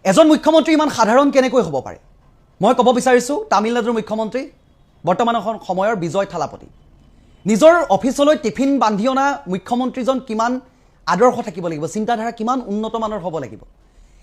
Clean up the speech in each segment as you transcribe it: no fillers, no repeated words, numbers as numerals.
এজন মুখ্যমন্ত্ৰী ইমান সাধাৰণ কেনেকৈ হ'ব পাৰে মই ক'ব বিচাৰিছোঁ তামিলনাডুৰ মুখ্যমন্ত্ৰী বৰ্তমান সময়ৰ বিজয় থালাপতি নিজৰ অফিচলৈ টিফিন বান্ধি অনা মুখ্যমন্ত্ৰীজন কিমান আদৰ্শ থাকিব লাগিব চিন্তাধাৰা কিমান উন্নত মানৰ হ'ব লাগিব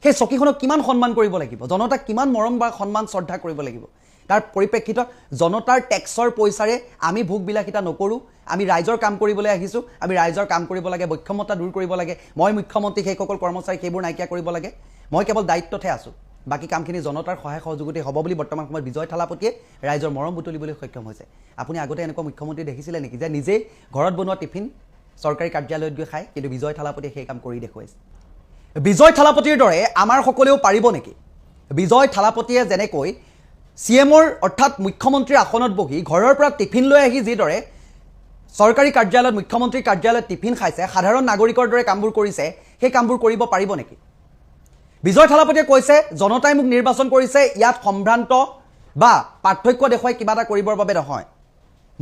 সেই চকীখনক কিমান সন্মান কৰিব লাগিব জনতাক কিমান মৰম বা সন্মান শ্ৰদ্ধা কৰিব লাগিব তাৰ পৰিপ্ৰেক্ষিতত জনতাৰ টেক্সৰ পইচাৰে আমি ভোগ বিলাসিতা নকৰোঁ আমি ৰাইজৰ কাম কৰিবলৈ আহিছোঁ আমি ৰাইজৰ কাম কৰিব লাগে বৈষম্যতা দূৰ কৰিব লাগে মই মুখ্যমন্ত্ৰী সেইসকল কৰ্মচাৰী সেইবোৰ নাইকিয়া কৰিব লাগে মই কেৱল দায়িত্বতে আছোঁ বাকি কামখিনি জনতাৰ সহায় সহযোগিতা হ'ব বুলি বৰ্তমান সময়ত বিজয় থালাপতিয়ে ৰাইজৰ মৰম বুটলিবলৈ সক্ষম হৈছে আপুনি আগতে এনেকুৱা মুখ্যমন্ত্ৰী দেখিছিলে নেকি যে নিজে ঘৰত বনোৱা টিফিন চৰকাৰী কাৰ্যালয়ত গৈ খায় কিন্তু বিজয় থালাপতিয়ে সেই কাম কৰি দেখুৱাইছে বিজয় থালাপতিৰ দৰে আমাৰ সকলেও পাৰিব নেকি বিজয় থালাপতিয়ে যেনেকৈ সিএমৰ অৰ্থাৎ মুখ্যমন্ত্ৰীৰ আসনত বহি ঘৰৰ পৰা টিফিন লৈ আহি যিদৰে চৰকাৰী কাৰ্যালয়ত মুখ্যমন্ত্ৰীৰ কাৰ্যালয়ত টিফিন খাইছে সাধাৰণ নাগৰিকৰ দৰে কামবোৰ কৰিছে সেই কামবোৰ কৰিব পাৰিব নেকি বিজয় থালাপতিয়ে কৈছে জনতাই মোক নিৰ্বাচন কৰিছে ইয়াত সম্ভ্ৰান্ত বা পাৰ্থক্য দেখুৱাই কিবা এটা কৰিবৰ বাবে নহয়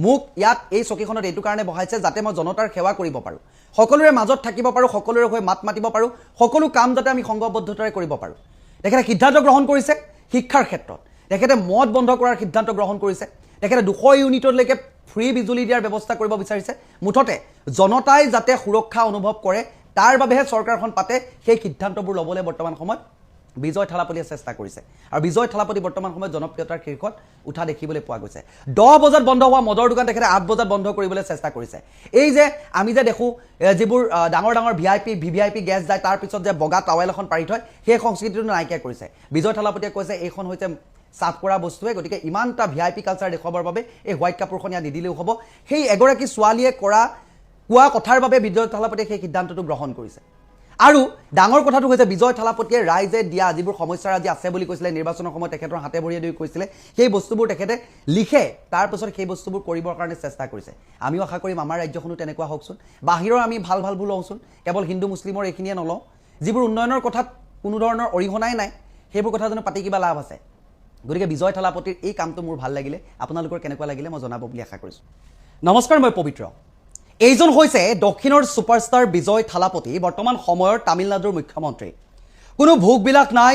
মোক ইয়াত এই চকীখনত এইটো কাৰণে বহাইছে যাতে মই জনতাৰ সেৱা কৰিব পাৰোঁ সকলোৰে মাজত থাকিব পাৰোঁ সকলোৰে হৈ মাত মাতিব পাৰোঁ সকলো কাম যাতে আমি সংঘবদ্ধতাৰে কৰিব পাৰোঁ তেখেতে সিদ্ধান্ত গ্ৰহণ কৰিছে শিক্ষাৰ ক্ষেত্ৰত তেখেতে মদ বন্ধ কৰাৰ সিদ্ধান্ত গ্ৰহণ কৰিছে তেখেতে 200 ইউনিটলৈকে ফ্ৰী বিজুলী দিয়াৰ ব্যৱস্থা কৰিব বিচাৰিছে মুঠতে জনতাই যাতে সুৰক্ষা অনুভৱ কৰে তাৰ বাবেহে চৰকাৰখন পাতে সেই সিদ্ধান্তবোৰ ল'বলৈ বৰ্তমান সময়ত বিজয় থালাপতিয়ে চেষ্টা কৰিছে আৰু বিজয় থালাপতি বৰ্তমান সময়ত জনপ্ৰিয়তাৰ শীৰ্ষত উঠা দেখিবলৈ পোৱা গৈছে 10 বজাত বন্ধ হোৱা মদৰ দোকান তেখেতে 8 বজাত বন্ধ কৰিবলৈ চেষ্টা কৰিছে এই যে আমি যে দেখো যিবোৰ ডাঙৰ ডাঙৰ ভিভিআইপি গেছ যায় তাৰ পিছত যে বগা টাৱেল এখন পাৰি থয় সেই সংস্কৃতিটো নাইকিয়া কৰিছে বিজয় থালাপতিয়ে কৈছে এইখন হৈছে সাফ কৰা বস্তুৱে গতিকে ইমানটা ভিআইপি কালচাৰ দেখুৱাবৰ বাবে এই হোৱাইট কাপোৰখন ইয়া নিদিলেও হ'ব সেই এগৰাকী ছোৱালীয়ে কোৱা কথাৰ বাবে বিজয় থালাপতিয়ে সেই সিদ্ধান্তটো গ্ৰহণ কৰিছে আৰু ডাঙৰ কথাটো হৈছে বিজয় থালাপতিয়ে ৰাইজে দিয়া যিবোৰ সমস্যা আজি আছে বুলি কৈছিলে নিৰ্বাচনৰ সময়ত তেখেতৰ হাতে ভৰিয়ে দি কৈছিলে সেই বস্তুবোৰ তেখেতে লিখে তাৰ পিছত সেই বস্তুবোৰ কৰিবৰ কাৰণে চেষ্টা কৰিছে আমিও আশা কৰিম আমাৰ ৰাজ্যখনো তেনেকুৱা হওকচোন বাহিৰৰ আমি ভাল ভালবোৰ লওঁচোন কেৱল হিন্দু মুছলিমৰ এইখিনিয়ে নলওঁ যিবোৰ উন্নয়নৰ কথাত কোনো ধৰণৰ অৰিহণাই নাই সেইবোৰ কথা জানো পাতি কিবা লাভ আছে গতিকে বিজয় থালাপতিৰ এই কামটো মোৰ ভাল লাগিলে আপোনালোকৰ কেনেকুৱা লাগিলে মই জনাব বুলি আশা কৰিছোঁ নমস্কাৰ মই পবিত্ৰ এইজন হৈছে দক্ষিণৰ সুপাৰষ্টাৰ বিজয় থালাপতি বৰ্তমান সময়ৰ তামিলনাডুৰ মুখ্যমন্ত্ৰী কোনো ভোগবিলাক নাই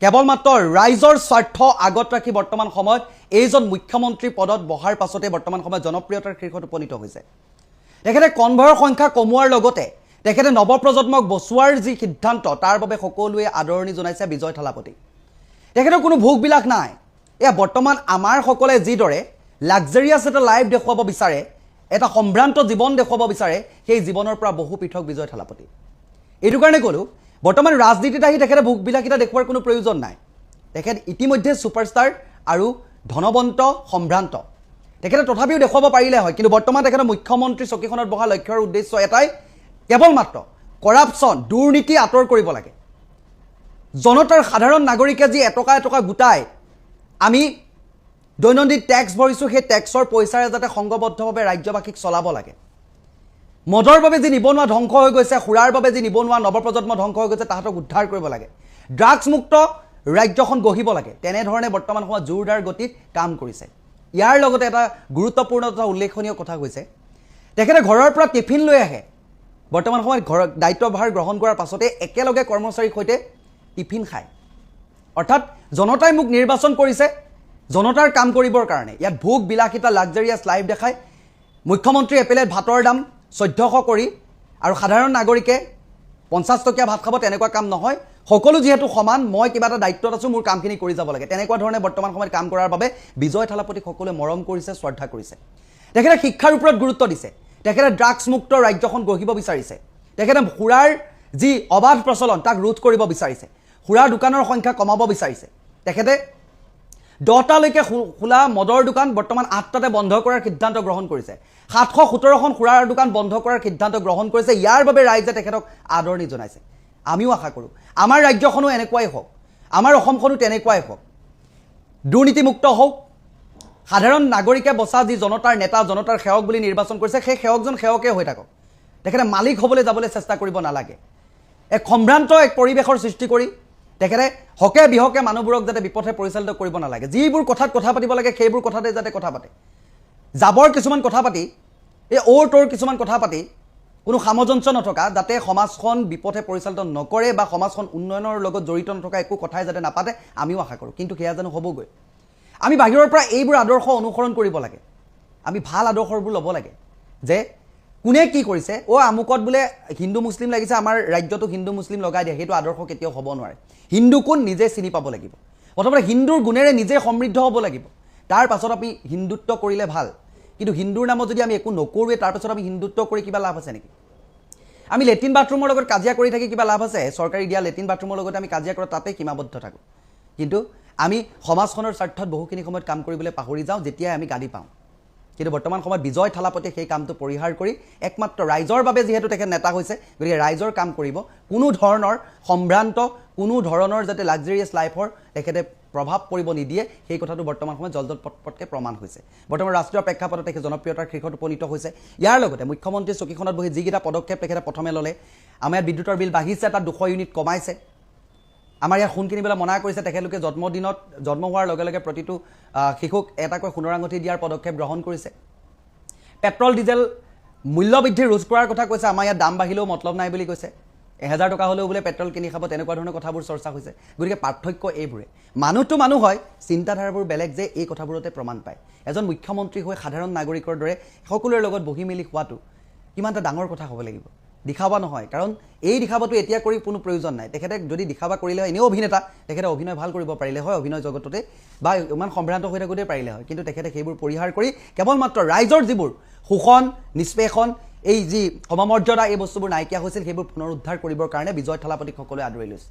কেৱল মাত্ৰ ৰাইজৰ স্বাৰ্থ আগত ৰাখি বৰ্তমান সময়ত এইজন মুখ্যমন্ত্ৰী পদত বহাৰ পাছতে বৰ্তমান সময়ত জনপ্ৰিয়তাৰ শীৰ্ষত উপনীত হৈছে তেখেতে কনভয়ৰ সংখ্যা কমোৱাৰ লগতে তেখেতে নৱপ্ৰজন্মক বচোৱাৰ যি সিদ্ধান্ত তাৰ বাবে সকলোৱে আদৰণি জনাইছে বিজয় থালাপতি তেখেতৰ কোনো ভোগবিলাক নাই এয়া বৰ্তমান আমাৰ সকলে যিদৰে লাক্সাৰিয়াছ এটা লাইফ দেখুৱাব বিচাৰে এটা সম্ভ্ৰান্ত জীৱন দেখুৱাব বিচাৰে সেই জীৱনৰ পৰা বহু পৃথক বিজয় থালাপতি এইটো কাৰণে ক'লো বৰ্তমান ৰাজনীতিত আহি তেখেতে ভোগবিলাকিতা দেখুৱাৰ কোনো প্ৰয়োজন নাই তেখেত ইতিমধ্যে ছুপাৰষ্টাৰ আৰু ধনবন্ত সম্ভ্ৰান্ত তেখেতে তথাপিও দেখুৱাব পাৰিলে হয় কিন্তু বৰ্তমান তেখেতে মুখ্যমন্ত্ৰী চকীখনত বহা লক্ষ্যৰ উদ্দেশ্য এটাই কেৱল মাত্ৰ কৰাপশ্যন দুৰ্নীতি আঁতৰ কৰিব লাগে জনতাৰ সাধাৰণ নাগৰিকে যি এটকা এটকা গোটাই আমি দৈনন্দিন টেক্স ভৰিছোঁ সেই টেক্সৰ পইচাৰে যাতে সংঘবদ্ধভাৱে ৰাজ্যবাসীক চলাব লাগে মদৰ বাবে যি নিবনুৱা ধ্বংস হৈ গৈছে সুৰাৰ বাবে যি নিবনুৱা নৱপ্ৰজন্ম ধ্বংস হৈ গৈছে তাহাঁতক উদ্ধাৰ কৰিব লাগে ড্ৰাগছ মুক্ত ৰাজ্যখন গঢ়িব লাগে তেনেধৰণে বৰ্তমান সময়ত জোৰদাৰ গতিত কাম কৰিছে ইয়াৰ লগতে এটা গুৰুত্বপূৰ্ণ তথা উল্লেখনীয় কথা হৈছে তেখেতে ঘৰৰ পৰা টিফিন লৈ আহে বৰ্তমান সময়ত ঘৰৰ দায়িত্বভাৰ গ্ৰহণ কৰাৰ পাছতে একেলগে কৰ্মচাৰীৰ সৈতে টিফিন খায় অৰ্থাৎ জনতাই মোক নিৰ্বাচন কৰিছে জনতাৰ কাম কৰিবৰ কাৰণে ইয়াত ভোগ বিলাসিতা লাক্সাৰিয়াছ লাইফ দেখায় মুখ্যমন্ত্ৰী এপেলেট ভাতৰ দাম 1400 কৰি আৰু সাধাৰণ নাগৰিকে 50 টকীয়া ভাত খাব তেনেকুৱা কাম নহয় সকলো যেহেতু সমান মই কিবা এটা দায়িত্বত আছোঁ মোৰ কামখিনি কৰি যাব লাগে তেনেকুৱা ধৰণে বৰ্তমান সময়ত কাম কৰাৰ বাবে বিজয় থালাপতিক সকলোৱে মৰম কৰিছে শ্ৰদ্ধা কৰিছে তেখেতে শিক্ষাৰ ওপৰত গুৰুত্ব দিছে তেখেতে ড্ৰাগছ মুক্ত ৰাজ্যখন গঢ়িব বিচাৰিছে তেখেতে সুৰাৰ যি অবাধ প্ৰচলন তাক ৰোধ কৰিব বিচাৰিছে সুৰাৰ দোকানৰ সংখ্যা কমাব বিচাৰিছে তেখেতে 10টালৈকে খোলা মদৰ দোকান বৰ্তমান 8টাতে বন্ধ কৰাৰ সিদ্ধান্ত গ্ৰহণ কৰিছে 717খন খুৰাৰ দোকান বন্ধ কৰাৰ সিদ্ধান্ত গ্ৰহণ কৰিছে ইয়াৰ বাবে ৰাইজে তেখেতক আদৰণি জনাইছে আমিও আশা কৰোঁ আমাৰ ৰাজ্যখনো এনেকুৱাই হওক আমাৰ অসমখনো তেনেকুৱাই হওক দুৰ্নীতিমুক্ত হওক সাধাৰণ নাগৰিকে বচা যি জনতাৰ নেতা জনতাৰ সেৱক বুলি নিৰ্বাচন কৰিছে সেই সেৱকজন সেৱকে হৈ থাকক তেখেতে মালিক হ'বলৈ যাবলৈ চেষ্টা কৰিব নালাগে এক সম্ভ্ৰান্ত এক পৰিৱেশৰ সৃষ্টি কৰি তেখেতে হকে বিহকে মানুহবোৰক যাতে বিপথে পৰিচালিত কৰিব নালাগে যিবোৰ কথাত কথা পাতিব লাগে সেইবোৰ কথাতে যাতে কথা পাতে জাবৰ কিছুমান কথা পাতি এই ওৰ টোৰ কিছুমান কথা পাতি কোনো সামঞ্জস্য নথকা, যাতে সমাজখন বিপথে পৰিচালিত নকৰে বা সমাজখন উন্নয়নৰ লগত জড়িত নথকা একো কথাই যাতে নাপাতে আমিও আশা কৰোঁ। কিন্তু সেয়া জানো হ'বগৈ? আমি বাহিৰৰ পৰা এইবোৰ আদৰ্শ অনুসৰণ কৰিব লাগে। আমি ভাল আদৰ্শবোৰ ল'ব লাগে যে কোনে কি কৰিছে, আমুকত বোলে হিন্দু মুছলিম লাগিছে, আমাৰ ৰাজ্যটো হিন্দু মুছলিম লগাই দিয়ে, সেইটো আদৰ্শ কেতিয়াও হ'ব নোৱাৰে। হিন্দু কোন নিজে চিনি পাব লাগিব। প্ৰথমতে হিন্দুৰ গুণেৰে নিজে সমৃদ্ধ হ'ব লাগিব, তাৰ পাছত আমি হিন্দুত্ব কৰিলে ভাল। কিন্তু হিন্দুৰ নামত যদি আমি একো নকৰোৱে তাৰপাছত আমি হিন্দুত্ব কৰি কিবা লাভ আছে নেকি? আমি লেট্ৰিন বাথৰুমৰ লগত কাজিয়া কৰি থাকি কিবা লাভ আছে? চৰকাৰী দিয়া লেট্ৰিন বাথৰুমৰ লগত আমি কাজিয়া কৰোঁ, তাতে সীমাবদ্ধ থাকোঁ। কিন্তু আমি সমাজখনৰ স্বাৰ্থত বহুখিনি সময়ত কাম কৰিবলৈ পাহৰি যাওঁ যেতিয়াই আমি গালি পাওঁ। কিন্তু বৰ্তমান সময়ত বিজয় থালাপতিয়ে সেই কামটো পৰিহাৰ কৰি একমাত্ৰ ৰাইজৰ বাবে যিহেতু তেখেত নেতা হৈছে, গতিকে ৰাইজৰ কাম কৰিব। কোনো ধৰণৰ সম্ভ্ৰান্ত, কোনো ধৰণৰ যাতে লাক্সাৰিয়াছ লাইফৰ তেখেতে প্ৰভাৱ পৰিব নিদিয়ে, সেই কথাটো বৰ্তমান সময়ত জলজলপটপটকৈ প্ৰমাণ হৈছে। বৰ্তমান ৰাষ্ট্ৰীয় প্ৰেক্ষাপটত তেখেত জনপ্ৰিয়তাৰ শীৰ্ষত উপনীত হৈছে। ইয়াৰ লগতে মুখ্যমন্ত্ৰীৰ চকীখনত বহি যিকেইটা পদক্ষেপ তেখেতে প্ৰথমে ল'লে, আমাৰ ইয়াত বিদ্যুতৰ বিল বাঢ়িছে, তাত 200 ইউনিট কমাইছে। আমাৰ ইয়াত সোণ কিনিবলৈ মনা কৰিছে। তেখেতলোকে জন্মদিনত জন্ম হোৱাৰ লগে লগে প্ৰতিটো শিশুক এটাকৈ সোণৰ আঙুঠি দিয়াৰ পদক্ষেপ গ্ৰহণ কৰিছে। পেট্ৰল ডিজেল মূল্যবৃদ্ধি ৰোধ কৰাৰ কথা কৈছে। আমাৰ ইয়াত দাম বাঢ়িলেও মতলব নাই বুলি কৈছে। 1000 টকা হ'লেও বোলে পেট্ৰল কিনি খাব, তেনেকুৱা ধৰণৰ কথাবোৰ চৰ্চা হৈছে। গতিকে পাৰ্থক্য এইবোৰে। মানুহটো মানুহ হয়, চিন্তাধাৰাবোৰ বেলেগ যে এই কথাবোৰতে প্ৰমাণ পায়। এজন মুখ্যমন্ত্ৰী হৈ সাধাৰণ নাগৰিকৰ দৰে সকলোৰে লগত বহি মেলি খোৱাটো কিমান এটা ডাঙৰ কথা হ'ব লাগিব, দিখাবা নহয়। কাৰণ এই দিখাবাটো এতিয়া কৰি কোনো প্ৰয়োজন নাই। তেখেতে যদি দিখাবা কৰিলে হয়, এনেও অভিনেতা, তেখেতে অভিনয় ভাল কৰিব পাৰিলে হয় অভিনয় জগততে, বা ইমান সম্ভ্ৰান্ত হৈ থাকোঁতে পাৰিলে হয়। কিন্তু তেখেতে সেইবোৰ পৰিহাৰ কৰি কেৱল মাত্ৰ ৰাইজৰ যিবোৰ শোষণ, নিষ্পেষণ, এই যি সমমৰ্যাদা, এই বস্তুবোৰ নাইকিয়া হৈছিল, সেইবোৰ পুনৰুদ্ধাৰ কৰিবৰ কাৰণে বিজয় থালাপতিক সকলোৱে আদৰি লৈছে।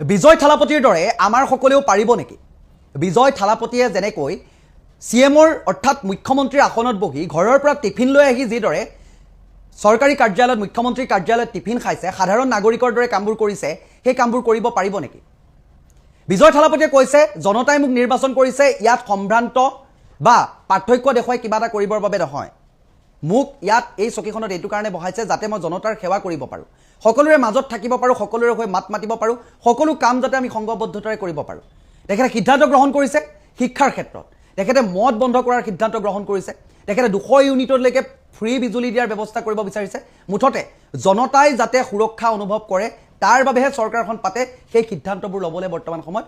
বিজয় থালাপতিৰ দৰে আমাৰ সকলেও পাৰিব নেকি? বিজয় থালাপতিয়ে যেনেকৈ CMৰ অৰ্থাৎ মুখ্যমন্ত্ৰীৰ আসনত বহি ঘৰৰ পৰা টিফিন লৈ আহি যিদৰে চৰকাৰী কাৰ্যালয়ত, মুখ্যমন্ত্ৰীৰ কাৰ্যালয়ত টিফিন খাইছে, সাধাৰণ নাগৰিকৰ দৰে কামবোৰ কৰিছে, সেই কামবোৰ কৰিব পাৰিব নেকি? বিজয় থালাপতিয়ে কৈছে জনতাই মোক নিৰ্বাচন কৰিছে, ইয়াত সম্ভ্ৰান্ত বা পাৰ্থক্য দেখুৱাই কিবা এটা কৰিবৰ বাবে নহয়। মোক ইয়াত এই চকীখনত এইটো কাৰণে বহাইছে যাতে মই জনতাৰ সেৱা কৰিব পাৰোঁ, সকলোৰে মাজত থাকিব পাৰোঁ, সকলোৰে হৈ মাত মাতিব পাৰোঁ, সকলো কাম যাতে আমি সংঘবদ্ধতাৰে কৰিব পাৰোঁ। তেখেতে সিদ্ধান্ত গ্ৰহণ কৰিছে শিক্ষাৰ ক্ষেত্ৰত। তেখেতে মদ বন্ধ কৰাৰ সিদ্ধান্ত গ্ৰহণ কৰিছে। তেখেতে 200 ইউনিটলৈকে ফ্ৰী বিজুলী দিয়াৰ ব্যৱস্থা কৰিব বিচাৰিছে। মুঠতে জনতাই যাতে সুৰক্ষা অনুভৱ কৰে তাৰ বাবেহে চৰকাৰখন পাতে, সেই সিদ্ধান্তবোৰ ল'বলৈ বৰ্তমান সময়ত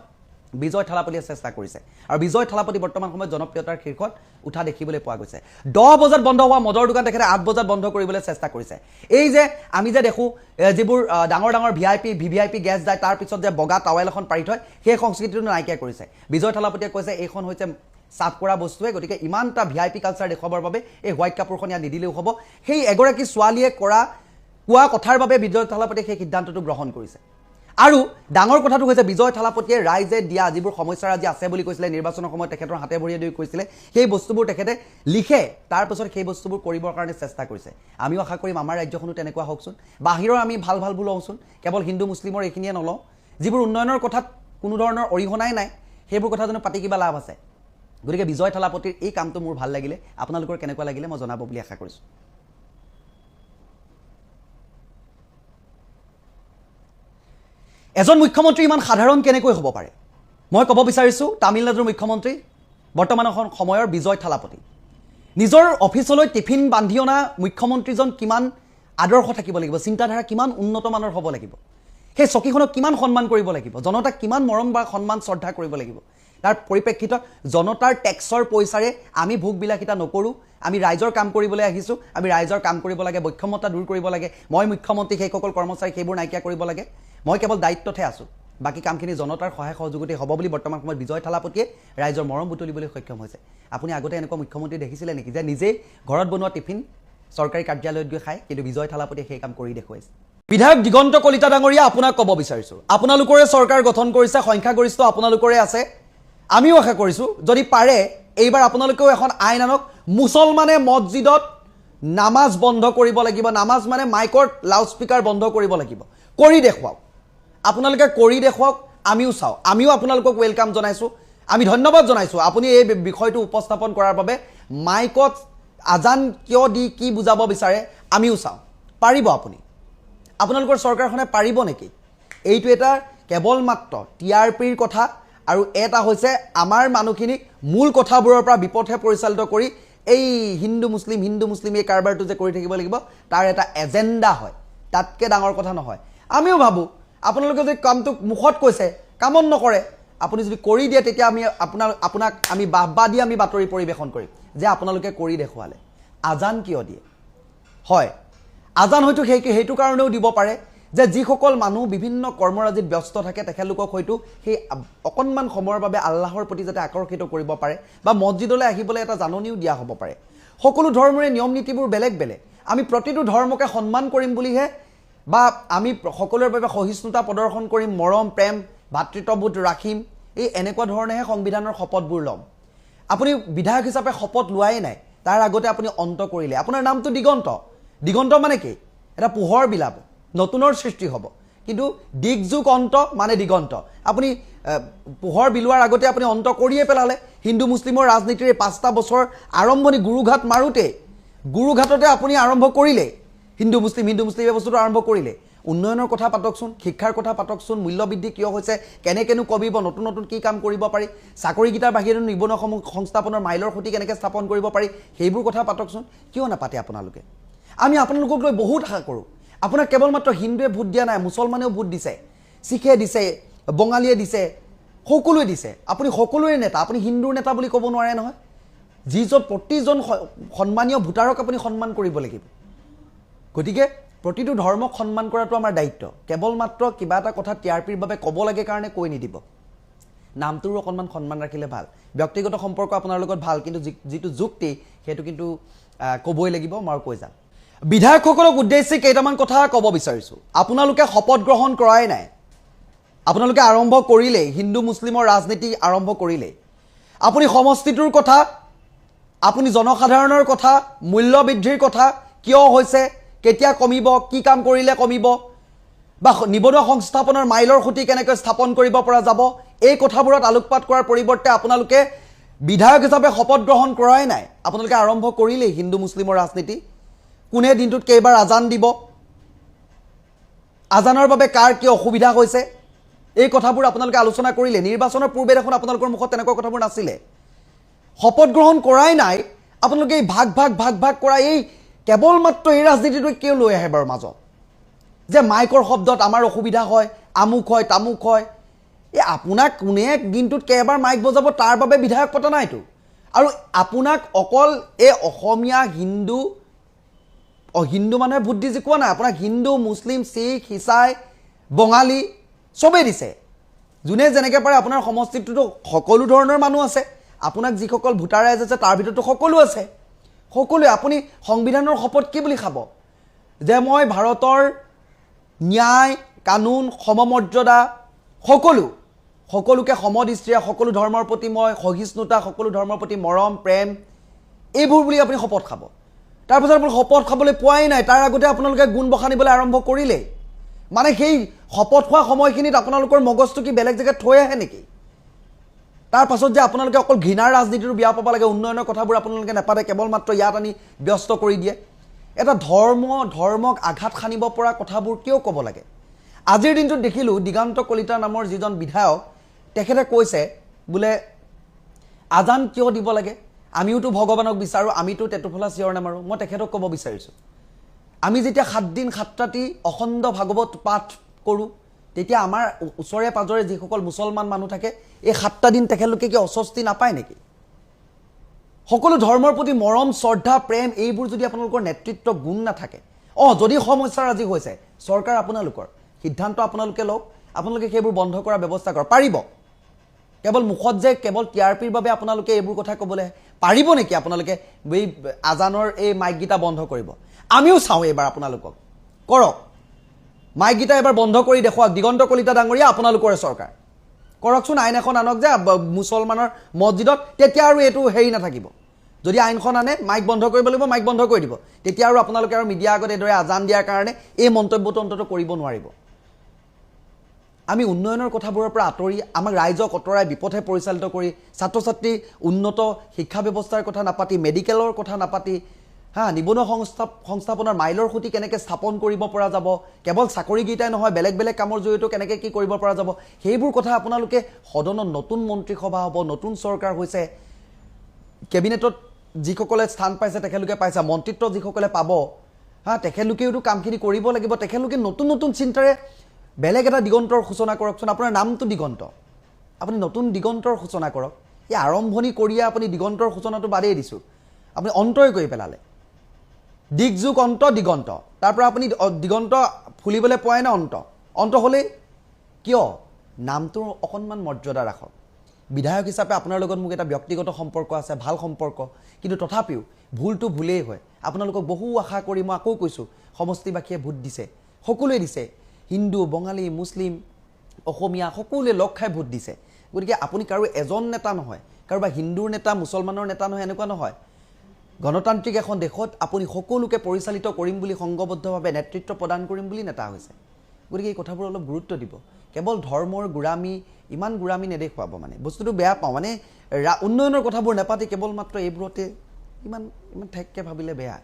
বিজয় থালাপতিয়ে চেষ্টা কৰিছে। আৰু বিজয় থালাপতি বৰ্তমান সময়ত জনপ্ৰিয়তাৰ শীৰ্ষত উঠা দেখিবলৈ পোৱা গৈছে। 10 বজাত বন্ধ হোৱা মদৰ দোকান তেখেতে 8 বজাত বন্ধ কৰিবলৈ চেষ্টা কৰিছে। এই যে আমি যে দেখোঁ যিবোৰ ডাঙৰ ডাঙৰ VVIP গেছ যায়, তাৰ পিছত যে বগা টাৱেল এখন পাৰি থয়, সেই সংস্কৃতিটো নাইকিয়া কৰিছে। বিজয় থালাপতিয়ে কৈছে এইখন হৈছে চাফ কৰা বস্তুৱে, গতিকে ইমানটা VIP কালচাৰ দেখুৱাবৰ বাবে এই হোৱাইট কাপোৰখন ইয়াত নিদিলেও হ'ব। সেই এগৰাকী ছোৱালীয়ে কোৱা কথাৰ বাবে বিজয় থালাপতিয়ে সেই সিদ্ধান্তটো গ্ৰহণ কৰিছে। আৰু ডাঙৰ কথাটো হৈছে বিজয় থালাপতিয়ে ৰাইজে দিয়া যিবোৰ সমস্যা আজি আছে বুলি কৈছিলে, নিৰ্বাচনৰ সময়ত তেখেতৰ হাতে ভৰিয়ে দি কৈছিলে, সেই বস্তুবোৰ তেখেতে লিখে, তাৰপাছত সেই বস্তুবোৰ কৰিবৰ কাৰণে চেষ্টা কৰিছে। আমিও আশা কৰিম আমাৰ ৰাজ্যখনো তেনেকুৱা হওকচোন। বাহিৰৰ আমি ভাল ভালবোৰ লওঁচোন, কেৱল হিন্দু মুছলিমৰ এইখিনিয়ে নলওঁ। যিবোৰ উন্নয়নৰ কথাত কোনো ধৰণৰ অৰিহণাই নাই, সেইবোৰ কথা জানো পাতি কিবা লাভ আছে? গতিকে বিজয় থালাপতিৰ এই কামটো মোৰ ভাল লাগিলে। আপোনালোকৰ কেনেকুৱা লাগিলে মই জনাব বুলি আশা কৰিছোঁ। এজন মুখ্যমন্ত্ৰী ইমান সাধাৰণ কেনেকৈ হ'ব পাৰে? মই ক'ব বিচাৰিছোঁ তামিলনাডুৰ মুখ্যমন্ত্ৰী বৰ্তমান সময়ৰ বিজয় থালাপতি। নিজৰ অফিচলৈ টিফিন বান্ধি অনা মুখ্যমন্ত্ৰীজন কিমান আদৰ্শ থাকিব লাগিব, চিন্তাধাৰা কিমান উন্নত মানৰ হ'ব লাগিব, সেই চকীখনক কিমান সন্মান কৰিব লাগিব, জনতাক কিমান মৰম বা সন্মান শ্ৰদ্ধা কৰিব লাগিব। তাৰ পৰিপ্ৰেক্ষিতত জনতাৰ টেক্সৰ পইচাৰে আমি ভোগবিলাসিতা নকৰোঁ। আমি ৰাইজৰ কাম কৰিবলৈ আহিছোঁ, আমি ৰাইজৰ কাম কৰিব লাগে, বৈষম্যতা দূৰ কৰিব লাগে। মই মুখ্যমন্ত্ৰী, সেইসকল কৰ্মচাৰী সেইবোৰ নাইকিয়া কৰিব লাগে। মই কেৱল দায়িত্বতহে আছোঁ, বাকী কামখিনি জনতাৰ সহায় সহযোগিতা হ'ব বুলি বৰ্তমান সময়ত বিজয় থালাপতিয়ে ৰাইজৰ মৰম বুটলিবলৈ সক্ষম হৈছে। আপুনি আগতে এনেকুৱা মুখ্যমন্ত্ৰী দেখিছিলে নেকি যে নিজেই ঘৰত বনোৱা টিফিন চৰকাৰী কাৰ্যালয়ত গৈ খায়? কিন্তু বিজয় থালাপতিয়ে সেই কাম কৰি দেখুৱাইছে। বিধায়ক দিগন্ত কলিতা ডাঙৰীয়া, আপোনাক ক'ব বিচাৰিছোঁ, আপোনালোকৰে চৰকাৰ গঠন কৰিছে, সংখ্যাগৰিষ্ঠ আপোনালোকৰে আছে। আমিও আশা কৰিছোঁ যদি পাৰে এইবাৰ আপোনালোকেও এখন আইন আনক, মুছলমানে মছজিদত নামাজ বন্ধ কৰিব লাগিব, নামাজ মানে মাইকৰ লাউড স্পীকাৰ বন্ধ কৰিব লাগিব। কৰি দেখুৱাওক, আপোনালোকে কৰি দেখুৱাওক, আমিও চাওঁ। আমিও আপোনালোকক ৱেলকাম জনাইছোঁ, আমি ধন্যবাদ জনাইছোঁ আপুনি এই বিষয়টো উপস্থাপন কৰাৰ বাবে। মাইকত আজান কিয় দি কি বুজাব বিচাৰে আমিও চাওঁ। পাৰিব আপুনি? আপোনালোকৰ চৰকাৰখনে পাৰিব নেকি? এইটো এটা কেৱল মাত্ৰ TRPৰ কথা আৰু এটা হৈছে আমাৰ মানুহখিনিক মূল কথাবোৰৰ পৰা বিপথে পৰিচালিত কৰি এই হিন্দু মুছলিম এই কাৰবাৰটো যে কৰি থাকিব লাগিব তাৰ এটা এজেণ্ডা হয় তাতকৈ ডাঙৰ কথা নহয় আমিও ভাবোঁ আপোনালোকে যদি কামটো মুখত কৈছে কামত নকৰে আপুনি যদি কৰি দিয়ে তেতিয়া আমি আপোনাক আমি বাহবা দি আমি বাতৰি পৰিৱেশন কৰিম যে আপোনালোকে কৰি দেখুৱালে আজান কিয় দিয়ে হয় আজান হয়তো সেইটো কাৰণেও দিব পাৰে যে যিসকল মানুহ বিভিন্ন কৰ্মৰাজিত ব্যস্ত থাকে তেখেতলোকক হয়তো সেই অকণমান সময়ৰ বাবে আল্লাহৰ প্ৰতি যাতে আকৰ্ষিত কৰিব পাৰে বা মছজিদলৈ আহিবলৈ এটা জাননীও দিয়া হ'ব পাৰে সকলো ধৰ্মৰে নিয়ম নীতিবোৰ বেলেগ বেলেগ আমি প্ৰতিটো ধৰ্মকে সন্মান কৰিম বুলিহে বা আমি সকলোৰে বাবে সহিষ্ণুতা প্ৰদৰ্শন কৰিম মৰম প্ৰেম ভাতৃত্ববোধ ৰাখিম এই এনেকুৱা ধৰণেহে সংবিধানৰ শপতবোৰ ল'ম আপুনি বিধায়ক হিচাপে শপত লোৱাই নাই তাৰ আগতে আপুনি অন্ত কৰিলে আপোনাৰ নামটো দিগন্ত মানে কি এটা পোহৰ বিলাব নতুনৰ সৃষ্টি হ'ব কিন্তু দিগযুগ অন্ত মানে দিগন্ত আপুনি পোহৰ বিলোৱাৰ আগতে আপুনি অন্ত কৰিয়ে পেলালে হিন্দু মুছলিমৰ ৰাজনীতিৰ 5টা বছৰ আৰম্ভণি গুৰুঘাট মাৰোতে গুৰুঘাটতে আপুনি আৰম্ভ কৰিলে হিন্দু মুছলিম এই বস্তুটো আৰম্ভ কৰিলে উন্নয়নৰ কথা পাতকচোন শিক্ষাৰ কথা পাতকচোন মূল্যবৃদ্ধি কিয় হৈছে কেনেকেনো কমিব নতুন কি কাম কৰিব পাৰি চাকৰিকেইটাৰ বাহিৰে নিবনুৱা সংস্থাপনৰ মাইলৰ খুঁটি কেনেকৈ স্থাপন কৰিব পাৰি সেইবোৰ কথা পাতকচোন কিয় নাপাতে আপোনালোকে আমি আপোনালোকক লৈ বহুত আশা কৰোঁ আপোনাক কেৱল মাত্ৰ হিন্দুৱে ভোট দিয়া নাই মুছলমানেও ভোট দিছে শিখে দিছে বঙালীয়ে দিছে সকলোৱে দিছে আপুনি সকলোৰে নেতা আপুনি হিন্দুৰ নেতা বুলি ক'ব নোৱাৰে নহয় যিজন প্ৰতিজন সন্মানীয় ভোটাৰক আপুনি সন্মান কৰিব লাগিব গতিকে প্ৰতিটো ধৰ্মক সন্মান কৰাটো আমাৰ দায়িত্ব কেৱল মাত্ৰ কিবা এটা কথা টিআৰপিৰ বাবে ক'ব লাগে কাৰণে কৈ নিদিব নামটোৰো অকণমান সন্মান ৰাখিলে ভাল ব্যক্তিগত সম্পৰ্ক আপোনাৰ লগত ভাল কিন্তু যিটো যুক্তি সেইটো কিন্তু ক'বই লাগিব মই কৈ যাম বিধায়কসকলক উদ্দেশ্যি কেইটামান কথা ক'ব বিচাৰিছোঁ আপোনালোকে শপত গ্ৰহণ কৰাই নাই আপোনালোকে আৰম্ভ কৰিলে হিন্দু মুছলিমৰ ৰাজনীতি আৰম্ভ কৰিলে আপুনি সমষ্টিটোৰ কথা আপুনি জনসাধাৰণৰ কথা মূল্য বৃদ্ধিৰ কথা কিয় হৈছে কেতিয়া কমিব কি কাম কৰিলে কমিব বা নিবনুৱা সংস্থাপনৰ মাইলৰ খুঁটি কেনেকৈ স্থাপন কৰিব পৰা যাব এই কথাবোৰত আলোকপাত কৰাৰ পৰিৱৰ্তে আপোনালোকে বিধায়ক হিচাপে শপত গ্ৰহণ কৰাই নাই আপোনালোকে আৰম্ভ কৰিলে হিন্দু মুছলিমৰ ৰাজনীতি কোনে দিনটোত কেইবাৰ আজান দিব আজানৰ বাবে কাৰ কি অসুবিধা হৈছে এই কথাবোৰ আপোনালোকে আলোচনা কৰিলে নিৰ্বাচনৰ পূৰ্বে দেখোন আপোনালোকৰ মুখত তেনেকুৱা কথাবোৰ নাছিলে শপত গ্ৰহণ কৰাই নাই আপোনালোকে এই ভাগ কৰা এই কেৱল মাত্ৰ এই ৰাজনীতিটো কিয় লৈ আহে বাৰু মাজত যে মাইকৰ শব্দত আমাৰ অসুবিধা হয় আমুক হয় তামুক হয় এই আপোনাক কোনে দিনটোত কেইবাৰ মাইক বজাব তাৰ বাবে বিধায়ক পতা নাইতো আৰু আপোনাক অকল এই অসমীয়া হিন্দু মানুহে ভোট দি জিকোৱা নাই আপোনাক হিন্দু মুছলিম শিখ ইছাই বঙালী চবেই দিছে যোনে যেনেকৈ পাৰে আপোনাৰ সমষ্টিটোতো সকলো ধৰণৰ মানুহ আছে আপোনাক যিসকল ভোটাৰ ৰাইজ আছে তাৰ ভিতৰতো সকলো আছে সকলোৱে আপুনি সংবিধানৰ শপত কি বুলি খাব যে মই ভাৰতৰ ন্যায় কানুন সমমৰ্যাদা সকলোকে সমদৃষ্টিৰে সকলো ধৰ্মৰ প্ৰতি মই সহিষ্ণুতা সকলো ধৰ্মৰ প্ৰতি মৰম প্ৰেম এইবোৰ বুলি আপুনি শপত খাব তাৰপিছত আপুনি শপত খাবলৈ পোৱাই নাই তাৰ আগতে আপোনালোকে গুণ বখানিবলৈ আৰম্ভ কৰিলে মানে সেই শপত খোৱা সময়খিনিত আপোনালোকৰ মগজটো কি বেলেগ জেগাত থৈ আহে নেকি তাৰ পাছত যে আপোনালোকে অকল ঘৃণাৰ ৰাজনীতিটো বিয়া পাব লাগে উন্নয়নৰ কথাবোৰ আপোনালোকে নাপাতে কেৱল মাত্ৰ ইয়াত আনি ব্যস্ত কৰি দিয়ে এটা ধৰ্মক আঘাত সানিব পৰা কথাবোৰ কিয় ক'ব লাগে আজিৰ দিনটোত দেখিলোঁ দিগন্ত কলিতা নামৰ যিজন বিধায়ক তেখেতে কৈছে বোলে আজান কিয় দিব লাগে আমিওতো ভগৱানক বিচাৰোঁ আমিতো টেটুফলা চিঞৰ নামাৰোঁ মই তেখেতক ক'ব বিচাৰিছোঁ আমি যেতিয়া 7 দিন 7 ৰাতি অখণ্ড ভাগৱত পাঠ কৰোঁ তেতিয়া আমাৰ ওচৰে পাজৰে যিসকল মুছলমান মানুহ থাকে এই 7টা দিন তেখেতলোকে কি অস্বস্তি নাপায় নেকি সকলো ধৰ্মৰ প্ৰতি মৰম শ্ৰদ্ধা প্ৰেম এইবোৰ যদি আপোনালোকৰ নেতৃত্ব গুণ নাথাকে যদি সমস্যাৰ আজি হৈছে চৰকাৰ আপোনালোকৰ সিদ্ধান্ত আপোনালোকে লওক আপোনালোকে সেইবোৰ বন্ধ কৰাৰ ব্যৱস্থা কৰক পাৰিব কেৱল মুখত যে কেৱল টিআৰপিৰ বাবে আপোনালোকে এইবোৰ কথা ক'বলৈ পাৰিব নেকি আপোনালোকে এই আজানৰ এই মাইকগীতা বন্ধ কৰিব আমিও চাওঁ এইবাৰ আপোনালোকক কৰক মাইকগীতা এবাৰ বন্ধ কৰি দেখুৱাওক দিগন্ত কলিতা ডাঙৰীয়া আপোনালোকৰে চৰকাৰ কৰকচোন আইন এখন আনক যে মুছলমানৰ মছজিদত তেতিয়া আৰু এইটো হেৰি নাথাকিব যদি আইনখন আনে মাইক বন্ধ কৰিব লাগিব মাইক বন্ধ কৰি দিব তেতিয়া আৰু আপোনালোকে আৰু মিডিয়া আগত এইদৰে আজান দিয়াৰ কাৰণে এই মন্তব্যটো অন্ততঃ কৰিব নোৱাৰিব আমি উন্নয়নৰ কথাবোৰৰ পৰা আঁতৰি আমাক ৰাইজক অতৰাই বিপথে পৰিচালিত কৰি ছাত্ৰ ছাত্ৰী উন্নত শিক্ষা ব্যৱস্থাৰ কথা নাপাতি মেডিকেলৰ কথা নাপাতি হা নিবনুৱা সংস্থাপনৰ মাইলৰ খুঁটি কেনেকৈ স্থাপন কৰিব পৰা যাব, কেৱল চাকৰিকেইটাই নহয় বেলেগ বেলেগ কামৰ জৰিয়তে কেনেকৈ কি কৰিব পৰা যাব, সেইবোৰ কথা আপোনালোকে সদনত নতুন মন্ত্ৰীসভা হ'ব, নতুন চৰকাৰ হৈছে, কেবিনেটত যিসকলে স্থান পাইছে তেখেতলোকে পাইছে, মন্ত্ৰিত্ব যিসকলে পাব, হা তেখেতলোকেওতো কামখিনি কৰিব লাগিব। তেখেতলোকে নতুন নতুন চিন্তাৰে বেলেগ এটা দিগন্তৰ সূচনা কৰকচোন। আপোনাৰ নামটো দিগন্ত, আপুনি নতুন দিগন্তৰ সূচনা কৰক। এই আৰম্ভণি কৰিয়া আপুনি দিগন্তৰ সূচনাটো বাদেই দিছোঁ, আপুনি অন্তই কৰি পেলালে। দিগযুগ অন্ত দিগন্ত, তাৰ পৰা আপুনি দিগন্ত ফুলিবলৈ পোৱাই না অন্ত হ'লেই কিয়? নামটোৰ অকণমান মৰ্যাদা ৰাখক। বিধায়ক হিচাপে আপোনাৰ লগত মোক এটা ব্যক্তিগত সম্পৰ্ক আছে, ভাল সম্পৰ্ক, কিন্তু তথাপিও ভুলটো ভুলেই হয়। আপোনালোকক বহু আশা কৰি মই আকৌ কৈছোঁ, সমষ্টিবাসীয়ে ভোট দিছে, সকলোৱে দিছে, হিন্দু বঙালী মুছলিম অসমীয়া সকলোৱে লগ খাই ভোট দিছে। গতিকে আপুনি কাৰো এজন নেতা নহয়, কাৰোবাৰ হিন্দুৰ নেতা মুছলমানৰ নেতা নহয়, এনেকুৱা নহয়। গণতান্ত্ৰিক এখন দেশত আপুনি সকলোকে পৰিচালিত কৰিম বুলি সংঘবদ্ধভাৱে নেতৃত্ব প্ৰদান কৰিম বুলি নেতা হৈছে। গতিকে এই কথাবোৰ অলপ গুৰুত্ব দিব। কেৱল ধৰ্মৰ গোৰামী, ইমান গোৰামী নেদেখুৱাব। মানে বস্তুটো বেয়া পাওঁ, মানে উন্নয়নৰ কথাবোৰ নেপাতি কেৱল মাত্ৰ এইবোৰতে ইমান ঠেককৈ ভাবিলে বেয়া।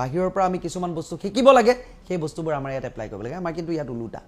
বাহিৰৰ পৰা আমি কিছুমান বস্তু শিকিব লাগে, সেই বস্তুবোৰ আমাৰ ইয়াত এপ্লাই কৰিব লাগে। আমাৰ কিন্তু ইয়াত ওলোটা।